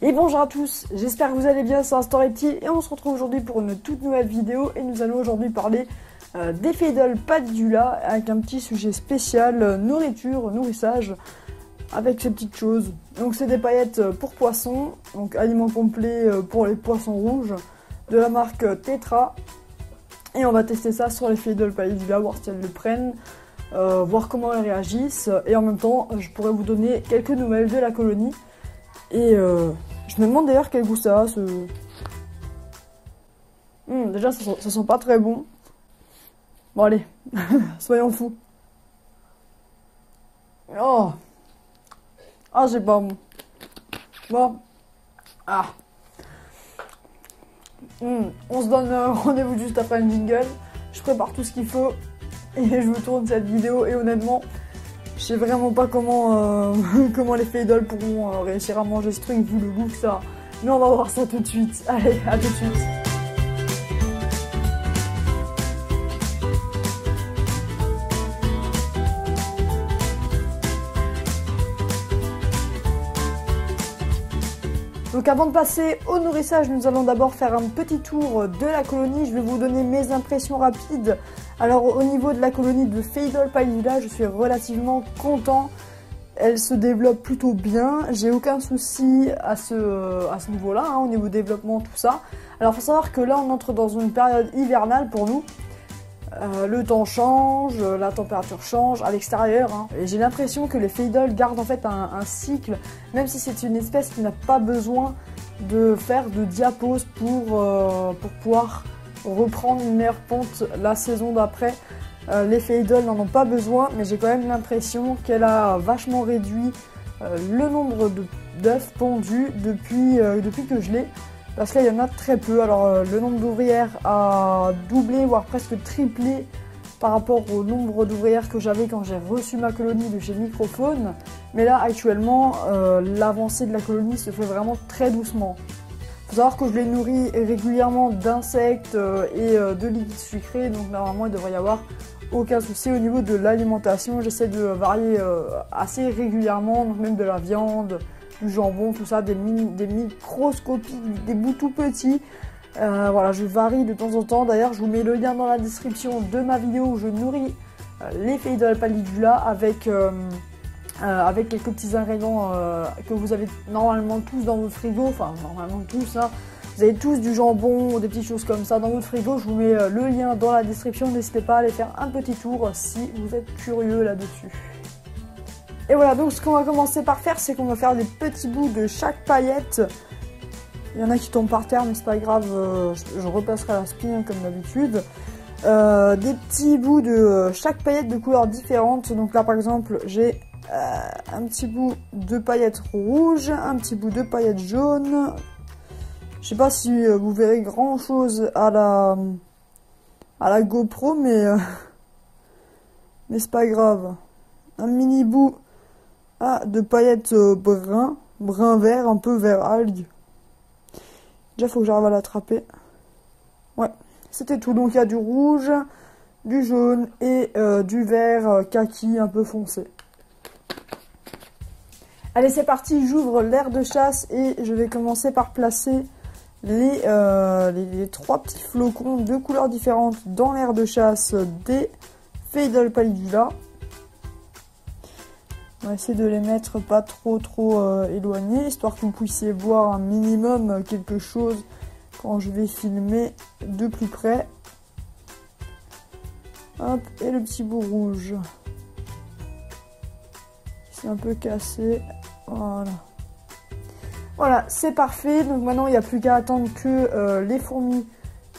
Et bonjour à tous, j'espère que vous allez bien, c'est Storyty et on se retrouve aujourd'hui pour une toute nouvelle vidéo et nous allons aujourd'hui parler des Faydol Padula avec un petit sujet spécial, nourriture, nourrissage, avec ces petites choses. Donc c'est des paillettes pour poissons, donc aliment complet pour les poissons rouges de la marque Tetra. Et on va tester ça sur les Faydol Padula, voir si elles le prennent, voir comment elles réagissent et en même temps je pourrais vous donner quelques nouvelles de la colonie. Et je me demande d'ailleurs quel goût ça a, déjà ça sent pas très bon. Bon allez, soyons fous. Oh, ah c'est pas bon. Bon, ah. On se donne rendez-vous juste après le jingle. Je prépare tout ce qu'il faut et je vous tourne cette vidéo et honnêtement, je sais vraiment pas comment, comment les Faydol pourront réussir à manger ce truc vu le goût que ça a. Mais on va voir ça tout de suite. Allez, à tout de suite. Donc avant de passer au nourrissage, nous allons d'abord faire un petit tour de la colonie. Je vais vous donner mes impressions rapides. Alors au niveau de la colonie de Faydol Padula, je suis relativement content. Elle se développe plutôt bien. J'ai aucun souci à ce niveau-là, hein, au niveau développement, tout ça. Alors il faut savoir que là on entre dans une période hivernale pour nous. Le temps change, la température change à l'extérieur. Hein. Et j'ai l'impression que les Faydol gardent en fait un cycle, même si c'est une espèce qui n'a pas besoin de faire de diapause pour pouvoir reprendre une meilleure ponte la saison d'après. Les Faydol n'en ont pas besoin, mais j'ai quand même l'impression qu'elle a vachement réduit le nombre d'œufs pondus depuis que je l'ai. Parce que là, il y en a très peu. Alors, le nombre d'ouvrières a doublé, voire presque triplé par rapport au nombre d'ouvrières que j'avais quand j'ai reçu ma colonie de chez Microfaune. Mais là, actuellement, l'avancée de la colonie se fait vraiment très doucement. Il faut savoir que je les nourris régulièrement d'insectes et de liquides sucrés. Donc, normalement, il devrait y avoir aucun souci au niveau de l'alimentation. J'essaie de varier assez régulièrement, donc même de la viande, du jambon, tout ça, des microscopies, des bouts tout petits. Voilà, je varie de temps en temps. D'ailleurs, je vous mets le lien dans la description de ma vidéo où je nourris les Faydol Padula avec quelques petits ingrédients que vous avez normalement tous dans votre frigo. Enfin, normalement tous, hein. Vous avez tous du jambon ou des petites choses comme ça dans votre frigo. Je vous mets le lien dans la description. N'hésitez pas à aller faire un petit tour si vous êtes curieux là-dessus. Et voilà, donc ce qu'on va commencer par faire, c'est qu'on va faire des petits bouts de chaque paillette. Il y en a qui tombent par terre, mais c'est pas grave, je repasserai la spin comme d'habitude. Des petits bouts de chaque paillette de couleurs différentes. Donc là, par exemple, j'ai un petit bout de paillettes rouges, un petit bout de paillettes jaunes. Je sais pas si vous verrez grand chose à la GoPro, mais c'est pas grave. Un mini bout de paillettes brun vert, un peu vert algue. Déjà, faut que j'arrive à l'attraper. Ouais, c'était tout. Donc, il y a du rouge, du jaune et du vert kaki un peu foncé. Allez, c'est parti. J'ouvre l'aire de chasse et je vais commencer par placer les 3 petits flocons de couleurs différentes dans l'aire de chasse des Faydol Padula. On va essayer de les mettre pas trop éloignés, histoire que vous puissiez voir un minimum quelque chose quand je vais filmer de plus près. Hop, et le petit bout rouge. C'est un peu cassé. Voilà. Voilà, c'est parfait. Donc maintenant, il n'y a plus qu'à attendre que les fourmis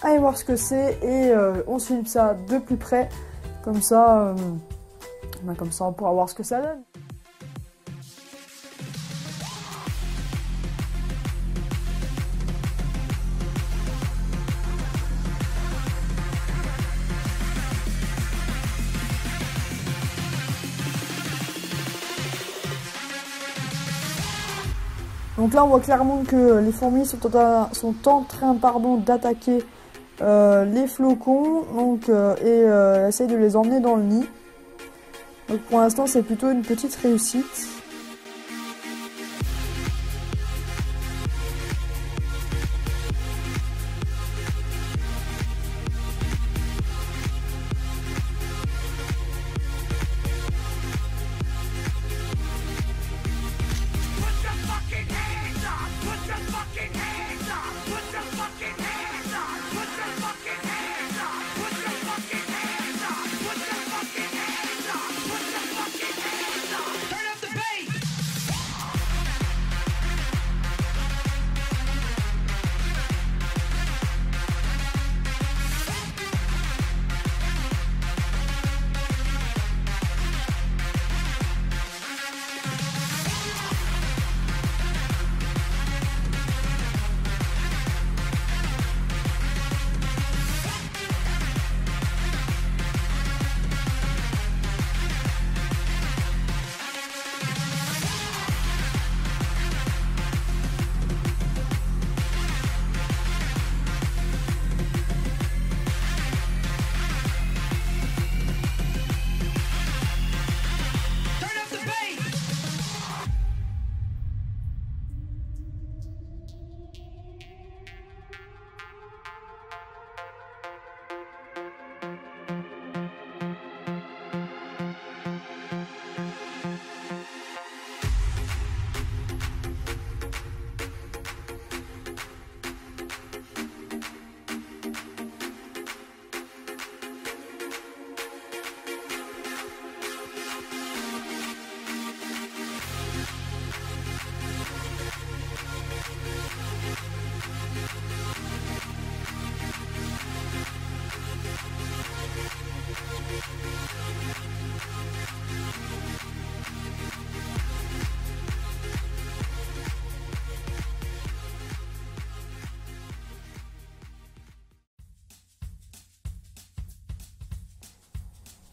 aillent voir ce que c'est et on filme ça de plus près. Comme ça, on pourra voir ce que ça donne. Donc là, on voit clairement que les fourmis sont en train d'attaquer les flocons et essayer de les emmener dans le nid. Donc pour l'instant, c'est plutôt une petite réussite.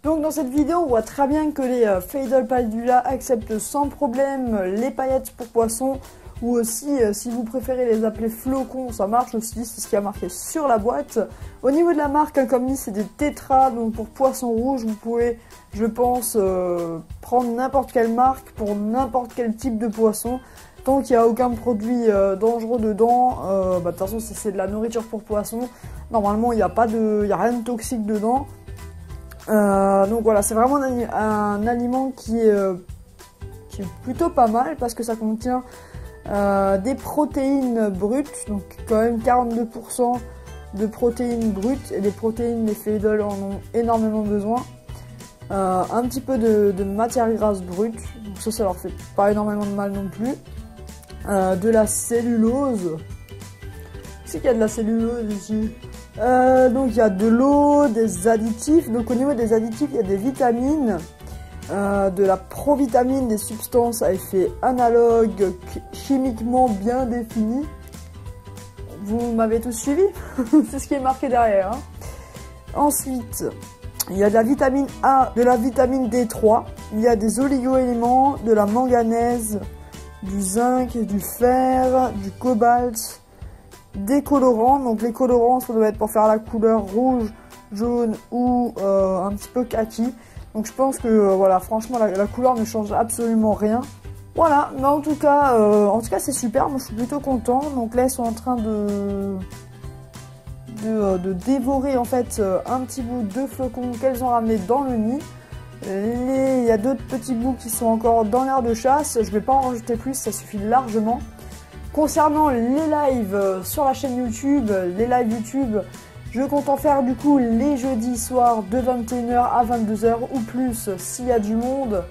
Donc dans cette vidéo, on voit très bien que les Phaidal Paldula acceptent sans problème les paillettes pour poissons, ou aussi, si vous préférez les appeler flocons, ça marche aussi, c'est ce qui a marqué sur la boîte. Au niveau de la marque, comme dit, c'est des tétras, donc pour poissons rouges, vous pouvez, je pense, prendre n'importe quelle marque pour n'importe quel type de poisson. Tant qu'il n'y a aucun produit dangereux dedans, de toute façon, si c'est de la nourriture pour poissons, normalement, il n'y a rien de toxique dedans. Donc voilà, c'est vraiment un aliment qui est plutôt pas mal parce que ça contient des protéines brutes, donc quand même 42% de protéines brutes, et les protéines, les Phaidal en ont énormément besoin. Un petit peu de matière grasse brute, donc ça leur fait pas énormément de mal non plus. De la cellulose. C'est qu'il y a de la cellulose ici. Donc il y a de l'eau, des additifs. Donc au niveau des additifs, il y a des vitamines, de la provitamine, des substances à effet analogue chimiquement bien définies. Vous m'avez tous suivi? C'est ce qui est marqué derrière. Hein. Ensuite, il y a de la vitamine A, de la vitamine D3. Il y a des oligo-éléments, de la manganèse, du zinc, du fer, du cobalt, des colorants. Donc les colorants, ça doit être pour faire la couleur rouge, jaune ou un petit peu kaki. Donc je pense que voilà, franchement la couleur ne change absolument rien. Voilà, mais en tout cas c'est super, moi je suis plutôt content. Donc là ils sont en train de dévorer en fait un petit bout de flocon qu'elles ont ramené dans le nid. Il y a d'autres petits bouts qui sont encore dans l'air de chasse, je vais pas en rajouter plus, ça suffit largement. Concernant les lives sur la chaîne YouTube, je compte en faire du coup les jeudis soirs de 21h à 22h ou plus s'il y a du monde,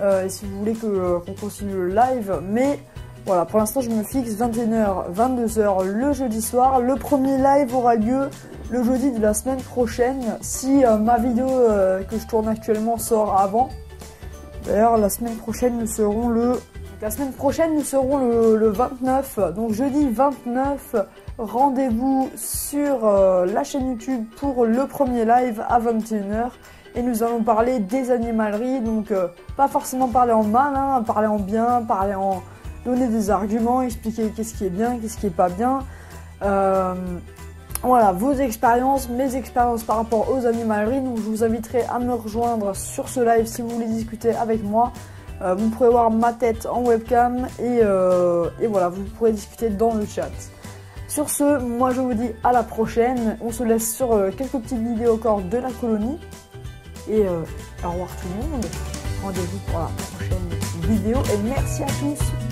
et si vous voulez qu'on continue le live, mais voilà, pour l'instant je me fixe 21h, 22h le jeudi soir. Le premier live aura lieu le jeudi de la semaine prochaine, si ma vidéo que je tourne actuellement sort avant. D'ailleurs la semaine prochaine nous serons le 29, donc jeudi 29, rendez-vous sur la chaîne YouTube pour le premier live à 21h. Et nous allons parler des animaleries, donc pas forcément parler en mal, hein, parler en bien, donner des arguments, expliquer qu'est-ce qui est bien, qu'est-ce qui est pas bien. Voilà, vos expériences, mes expériences par rapport aux animaleries. Donc je vous inviterai à me rejoindre sur ce live si vous voulez discuter avec moi. Vous pourrez voir ma tête en webcam et voilà, vous pourrez discuter dans le chat. Sur ce, moi je vous dis à la prochaine. On se laisse sur quelques petites vidéos encore de la colonie. Et au revoir tout le monde. Rendez-vous pour la prochaine vidéo et merci à tous.